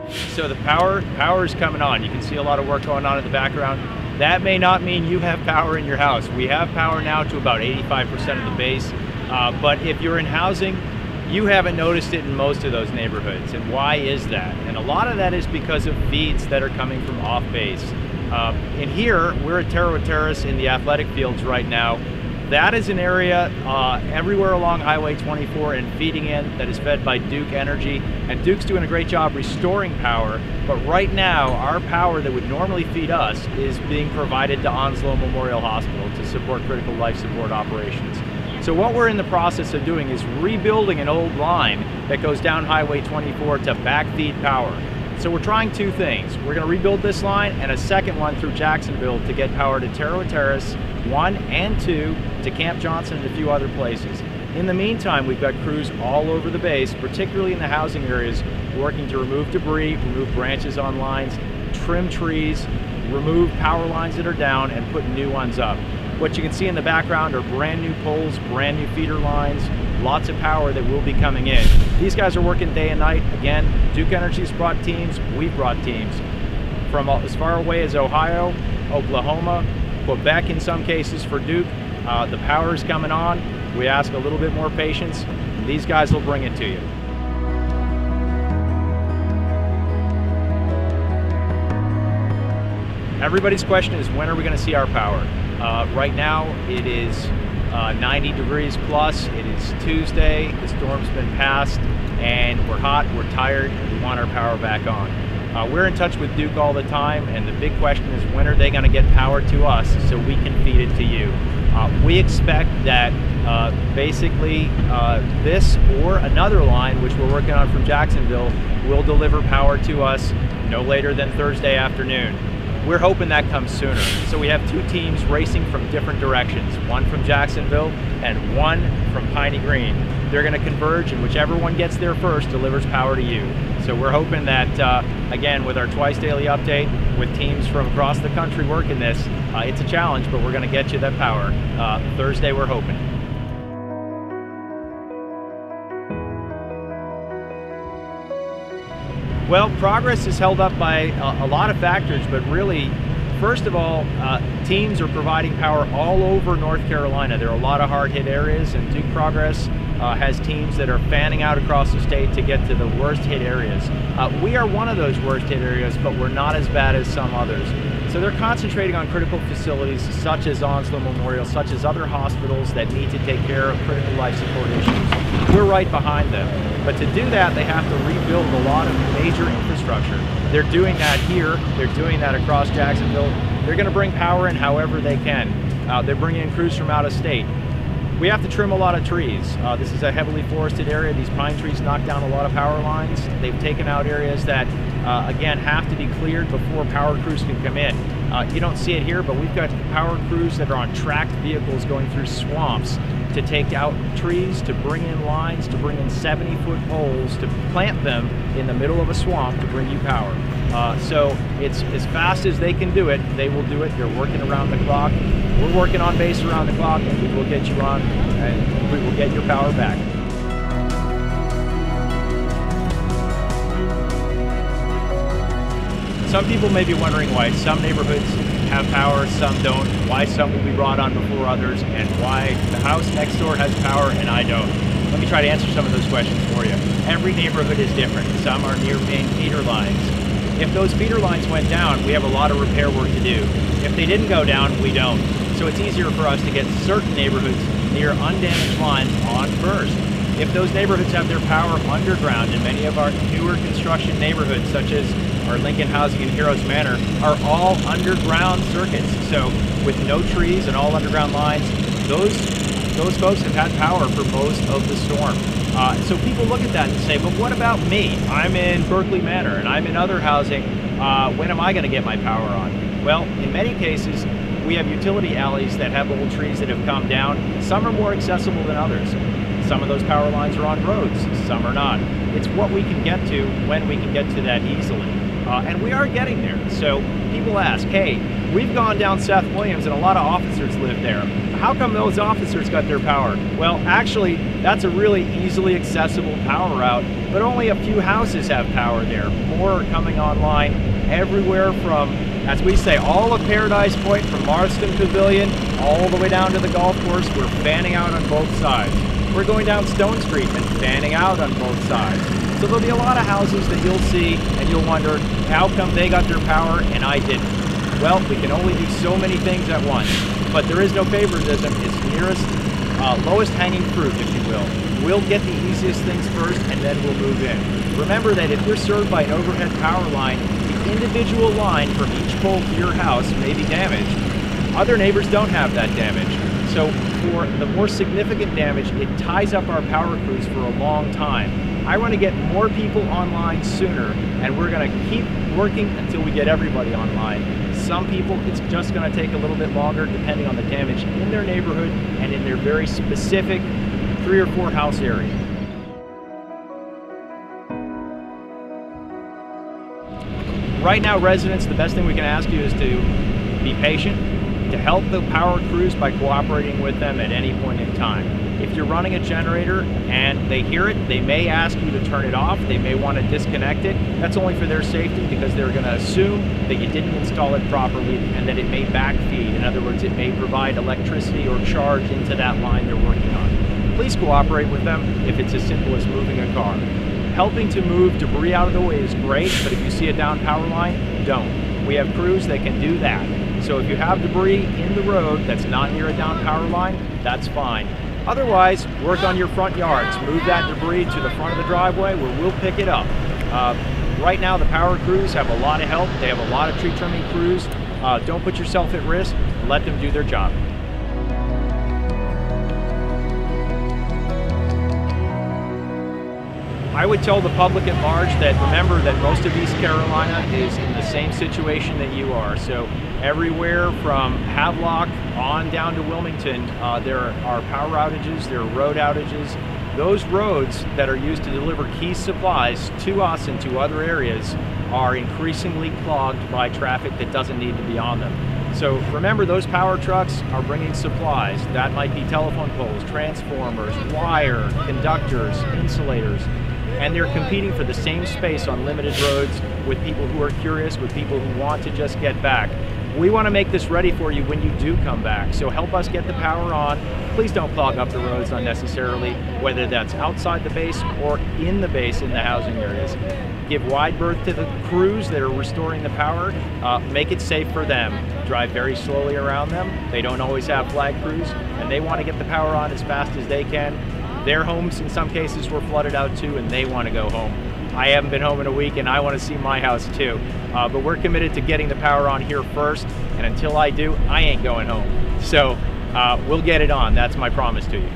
So the power is coming on. You can see a lot of work going on in the background. That may not mean you have power in your house. We have power now to about 85% of the base, but if you're in housing, you haven't noticed it in most of those neighborhoods. And why is that? And a lot of that is because of feeds that are coming from off base. In here, we're at Tarawa Terrace in the athletic fields right now. That is an area everywhere along Highway 24 and feeding in that is fed by Duke Energy. And Duke's doing a great job restoring power. But right now, our power that would normally feed us is being provided to Onslow Memorial Hospital to support critical life support operations. So what we're in the process of doing is rebuilding an old line that goes down Highway 24 to backfeed power. So we're trying two things. We're going to rebuild this line and a second one through Jacksonville to get power to Tarawa Terrace 1 and 2, to Camp Johnson and a few other places. In the meantime, we've got crews all over the base, particularly in the housing areas, working to remove debris, remove branches on lines, trim trees, remove power lines that are down, and put new ones up. What you can see in the background are brand new poles, brand new feeder lines, lots of power that will be coming in. These guys are working day and night. Again, Duke Energy's brought teams, we've brought teams from as far away as Ohio, Oklahoma, Quebec in some cases for Duke. The power is coming on. We ask a little bit more patience, and these guys will bring it to you. Everybody's question is, when are we going to see our power? Right now it is 90 degrees plus. It is Tuesday. The storm's been passed, and we're hot, we're tired, and we want our power back on. We're in touch with Duke all the time, and the big question is, when are they going to get power to us so we can feed it to you? We expect that basically this or another line, which we're working on from Jacksonville, will deliver power to us no later than Thursday afternoon. We're hoping that comes sooner. So we have two teams racing from different directions, one from Jacksonville and one from Piney Green. They're going to converge, and whichever one gets there first delivers power to you. So we're hoping that, again, with our twice daily update, with teams from across the country working this, it's a challenge, but we're going to get you that power. Thursday, we're hoping. Well, progress is held up by a lot of factors, but really, first of all, teams are providing power all over North Carolina. There are a lot of hard-hit areas, and Duke Progress has teams that are fanning out across the state to get to the worst-hit areas. We are one of those worst-hit areas, but we're not as bad as some others. So they're concentrating on critical facilities such as Onslow Memorial, such as other hospitals that need to take care of critical life support issues. We're right behind them. But to do that, they have to rebuild a lot of major infrastructure. They're doing that here. They're doing that across Jacksonville. They're going to bring power in however they can. They're bringing in crews from out of state. We have to trim a lot of trees. This is a heavily forested area. These pine trees knock down a lot of power lines. They've taken out areas that, again, have to be cleared before power crews can come in. You don't see it here, but we've got power crews that are on tracked vehicles going through swamps to take out trees, to bring in lines, to bring in 70-foot poles, to plant them in the middle of a swamp to bring you power. So it's as fast as they can do it, they will do it. They're working around the clock. We're working on base around the clock, and we will get you on, and we will get your power back. Some people may be wondering why some neighborhoods have power, some don't, why some will be brought on before others, and why the house next door has power and I don't. Let me try to answer some of those questions for you. Every neighborhood is different. Some are near main feeder lines. If those feeder lines went down, we have a lot of repair work to do. If they didn't go down, we don't. So it's easier for us to get certain neighborhoods near undamaged lines on first. If those neighborhoods have their power underground, and many of our newer construction neighborhoods, such as our Lincoln Housing and Heroes Manor, are all underground circuits. So with no trees and all underground lines, those folks have had power for most of the storm. So people look at that and say, but what about me? I'm in Berkeley Manor and I'm in other housing. When am I going to get my power on? Well, in many cases, we have utility alleys that have old trees that have come down. Some are more accessible than others. Some of those power lines are on roads, some are not. It's what we can get to when we can get to that easily. And we are getting there. So people ask, hey, we've gone down Seth Williams and a lot of officers live there. how come those officers got their power? Well, actually, that's a really easily accessible power route, but only a few houses have power there. More are coming online everywhere from, as we say, all of Paradise Point, from Marston Pavilion all the way down to the golf course. We're fanning out on both sides. We're going down Stone Street and fanning out on both sides. So there'll be a lot of houses that you'll see and you'll wonder, how come they got their power and I didn't? Well, we can only do so many things at once, but there is no favoritism. It's nearest, lowest hanging fruit, if you will. We'll get the easiest things first and then we'll move in. Remember that if you're served by an overhead power line, the individual line from each pole to your house may be damaged. Other neighbors don't have that damage. So for the more significant damage, it ties up our power crews for a long time. I want to get more people online sooner, and we're going to keep working until we get everybody online. Some people, it's just going to take a little bit longer depending on the damage in their neighborhood and in their very specific 3 or 4 house area. Right now, residents, the best thing we can ask you is to be patient, to help the power crews by cooperating with them at any point in time. If you're running a generator and they hear it, they may ask you to turn it off. They may want to disconnect it. That's only for their safety, because they're going to assume that you didn't install it properly and that it may backfeed. In other words, it may provide electricity or charge into that line they're working on. Please cooperate with them if it's as simple as moving a car. Helping to move debris out of the way is great, but if you see a down power line, don't. We have crews that can do that. So if you have debris in the road that's not near a down power line, that's fine. Otherwise, work on your front yards. Move that debris to the front of the driveway where we'll pick it up. Right now, the power crews have a lot of help. They have a lot of tree trimming crews. Don't put yourself at risk. Let them do their job. I would tell the public at large that remember that most of East Carolina is in the same situation that you are. So everywhere from Havelock on down to Wilmington, there are power outages, there are road outages. Those roads that are used to deliver key supplies to us and to other areas are increasingly clogged by traffic that doesn't need to be on them. So remember, those power trucks are bringing supplies. That might be telephone poles, transformers, wire, conductors, insulators. And they're competing for the same space on limited roads with people who are curious, with people who want to just get back. We want to make this ready for you when you do come back. So help us get the power on. Please don't clog up the roads unnecessarily, whether that's outside the base or in the base in the housing areas. Give wide berth to the crews that are restoring the power. Make it safe for them. Drive very slowly around them. They don't always have flag crews, and they want to get the power on as fast as they can. Their homes in some cases were flooded out too, and they want to go home. I haven't been home in a week and I want to see my house too. But we're committed to getting the power on here first, and until I do, I ain't going home. So we'll get it on. That's my promise to you.